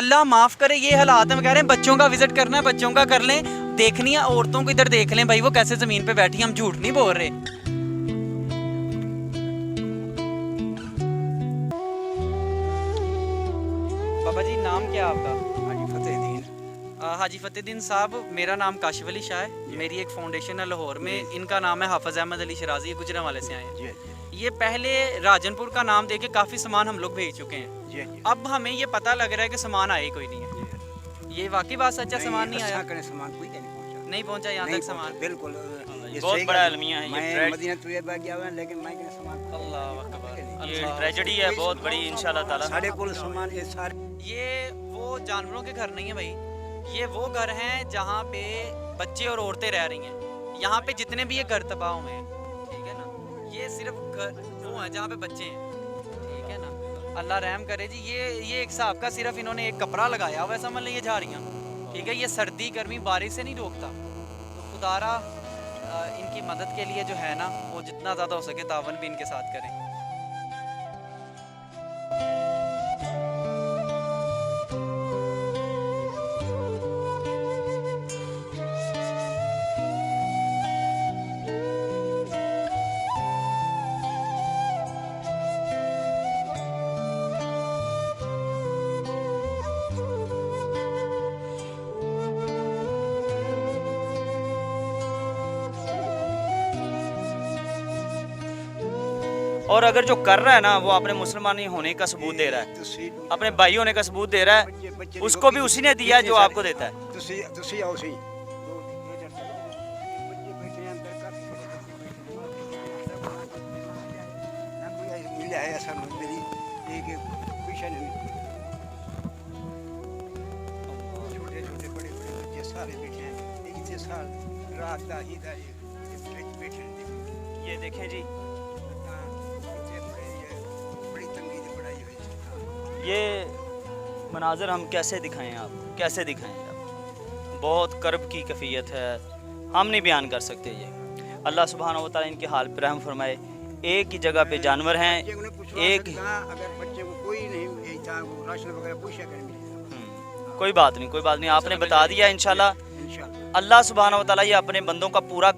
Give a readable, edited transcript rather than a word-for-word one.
अल्लाह माफ़ करे, ये हालात हम कह रहे हैं बच्चों का विजिट करना है, बच्चों का कर लें, देखनी है औरतों को इधर देख लें भाई, वो कैसे ज़मीन पे बैठी, हम झूठ नहीं बोल रहे। बाबा जी नाम क्या है आपका? हाजी फतेहदीन साहब, मेरा नाम काशिफ अली शाह है, मेरी एक फाउंडेशन है लाहौर में, इनका नाम है हाफिज़ अहमद अली शराजी, गुजरांवाले से आए हैं। ये पहले राजनपुर का नाम देके काफ़ी सामान हम लोग भेज चुके हैं, अब हमें ये पता लग रहा है कि सामान आया कोई नहीं है। ये वाकई बात सच है, सामान नहीं आया? नहीं पहुंचा यहाँ तक सामान, बिल्कुल बहुत बड़ा अलमिया है ये, मदीना तैयबा गया हुआ लेकिन मैं के सामान अल्लाह अकबर, ये ट्रेजेडी है बहुत बड़ी इंशाल्लाह ताला। साढ़े कुल सामान ये सारे, ये वो जानवरों के घर नहीं है भाई, ये वो घर हैं जहाँ पे बच्चे और औरतें रह रही हैं। यहाँ पे जितने भी ये घर तबाह हुए हैं, ठीक है ना, ये सिर्फ घर वो हैं जहाँ पे बच्चे हैं, ठीक है ना, अल्लाह रहम करे जी। ये एक हिसाब का सिर्फ इन्होंने एक कपड़ा लगाया हुआ है, समझ लीजिए झाड़ियाँ, ठीक है, ये सर्दी गर्मी बारिश से नहीं रोकता। तो खुदारा इनकी मदद के लिए जो है ना, वो जितना ज़्यादा हो सके तावन भी इनके साथ करें। और अगर जो कर रहा है ना वो अपने मुसलमान होने का सबूत दे रहा है, अपने भाई होने का सबूत दे रहा है, उसको भी उसी ने दिया जो आपको देता है। छोटे छोटे बड़े बड़े बच्चे सारे बैठे हैं, इतने साल रात दा ही दा बैठे हैं। ये देखें जी, ये मनाजर हम कैसे दिखाएं आपको, कैसे दिखाएं आप, बहुत कर्ब की कैफियत है, हम नहीं बयान कर सकते। ये अल्लाह सुब्हानहू व तआला इनके हाल पर रहम फरमाए। एक ही जगह पे जानवर हैं, एक अगर बच्चे को कोई नहीं राशन वगैरह पूछा कर कोई बात नहीं, कोई बात नहीं, आपने बता दिया। इंशाल्लाह अल्लाह सुब्हानहू व तआला ये अपने बंदों का पूरा